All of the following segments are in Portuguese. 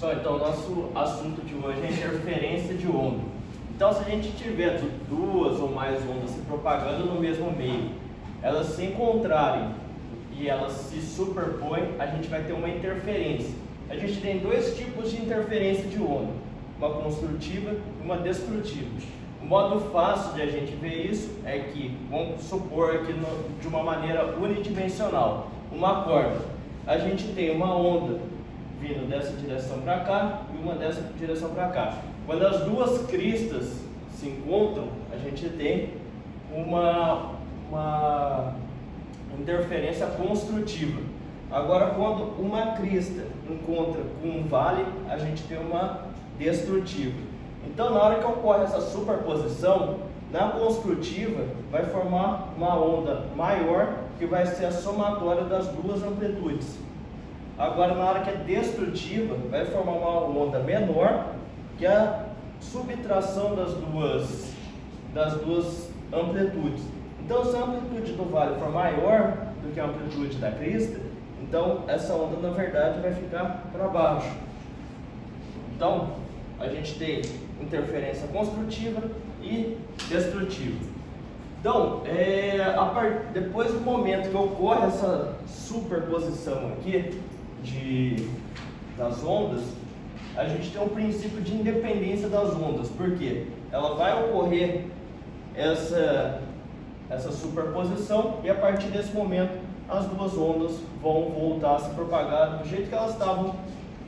Pessoal, então nosso assunto de hoje é interferência de onda. Então, se a gente tiver duas ou mais ondas se propagando no mesmo meio, elas se encontrarem e elas se superpõem, a gente vai ter uma interferência. A gente tem dois tipos de interferência de onda, uma construtiva e uma destrutiva. O modo fácil de a gente ver isso é que, vamos supor aqui de uma maneira unidimensional, uma corda. A gente tem uma onda vindo dessa direção para cá e uma dessa direção para cá. Quando as duas cristas se encontram, a gente tem uma interferência construtiva. Agora, quando uma crista encontra com um vale, a gente tem uma destrutiva. Então, na hora que ocorre essa superposição, na construtiva vai formar uma onda maior, que vai ser a somatória das duas amplitudes. Agora, na hora que é destrutiva, vai formar uma onda menor, que é a subtração das duas amplitudes. Então, se a amplitude do vale for maior do que a amplitude da crista, então essa onda, na verdade, vai ficar para baixo. Então, a gente tem interferência construtiva e destrutiva. Então, depois do momento que ocorre essa superposição aqui das ondas, a gente tem um princípio de independência das ondas, porque ela vai ocorrer essa superposição e a partir desse momento as duas ondas vão voltar a se propagar do jeito que elas estavam.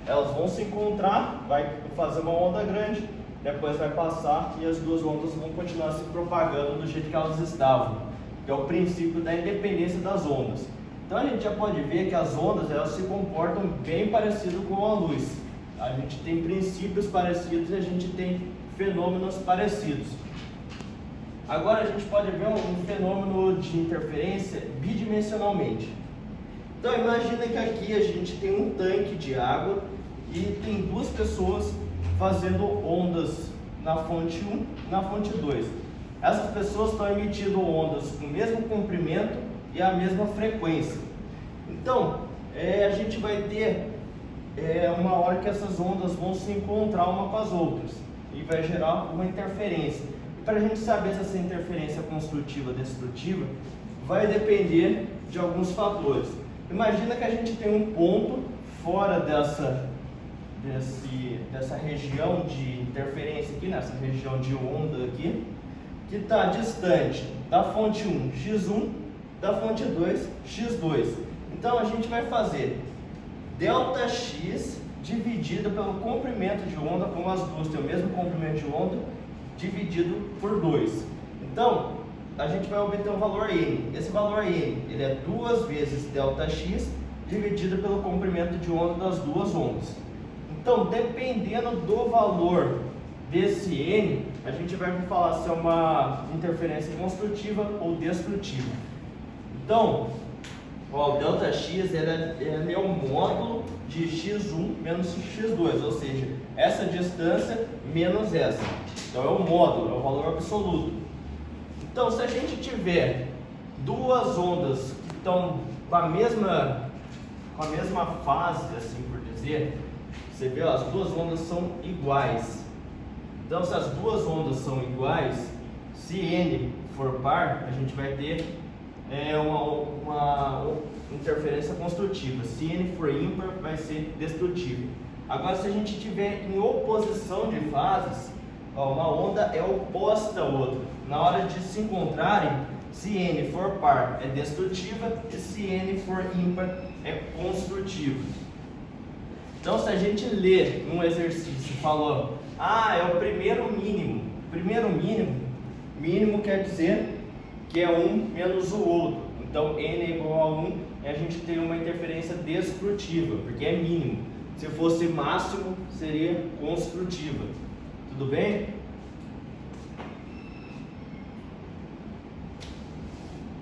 Elas vão se encontrar, vai fazer uma onda grande, depois vai passar e as duas ondas vão continuar se propagando do jeito que elas estavam, que é o princípio da independência das ondas. Então a gente já pode ver que as ondas elas se comportam bem parecido com a luz. A gente tem princípios parecidos e a gente tem fenômenos parecidos. Agora a gente pode ver um fenômeno de interferência bidimensionalmente. Então imagina que aqui a gente tem um tanque de água e tem duas pessoas fazendo ondas na fonte 1 e na fonte 2. Essas pessoas estão emitindo ondas com o mesmo comprimento e a mesma frequência. Então, a gente vai ter uma hora que essas ondas vão se encontrar uma com as outras e vai gerar uma interferência. E para a gente saber se essa interferência é construtiva ou destrutiva, vai depender de alguns fatores. Imagina que a gente tem um ponto fora dessa região de interferência aqui, nessa região de onda aqui, que está distante da fonte 1, x1, da fonte 2, x2. Então a gente vai fazer ΔX dividido pelo comprimento de onda, como as duas têm o mesmo comprimento de onda, dividido por 2. Então a gente vai obter um valor N. Esse valor N ele é 2 vezes ΔX dividido pelo comprimento de onda das duas ondas. Então, dependendo do valor desse N, a gente vai falar se é uma interferência construtiva ou destrutiva. Então, o ΔX é o módulo de x1 menos x2, ou seja, essa distância menos essa. Então, é o módulo, é o valor absoluto. Então, se a gente tiver duas ondas que estão com a mesma fase, assim por dizer, você vê, ó, as duas ondas são iguais. Então, se as duas ondas são iguais, se N for par, a gente vai ter uma interferência construtiva. Se N for ímpar, vai ser destrutiva. Agora, se a gente tiver em oposição de fases, ó, uma onda é oposta à outra. Na hora de se encontrarem, se N for par, é destrutiva, e se N for ímpar, é construtiva. Então, se a gente ler um exercício falando, é o primeiro mínimo. Primeiro mínimo quer dizer que é um menos o outro. Então, N é igual a 1 e a gente tem uma interferência destrutiva, porque é mínimo. Se fosse máximo, seria construtiva. Tudo bem?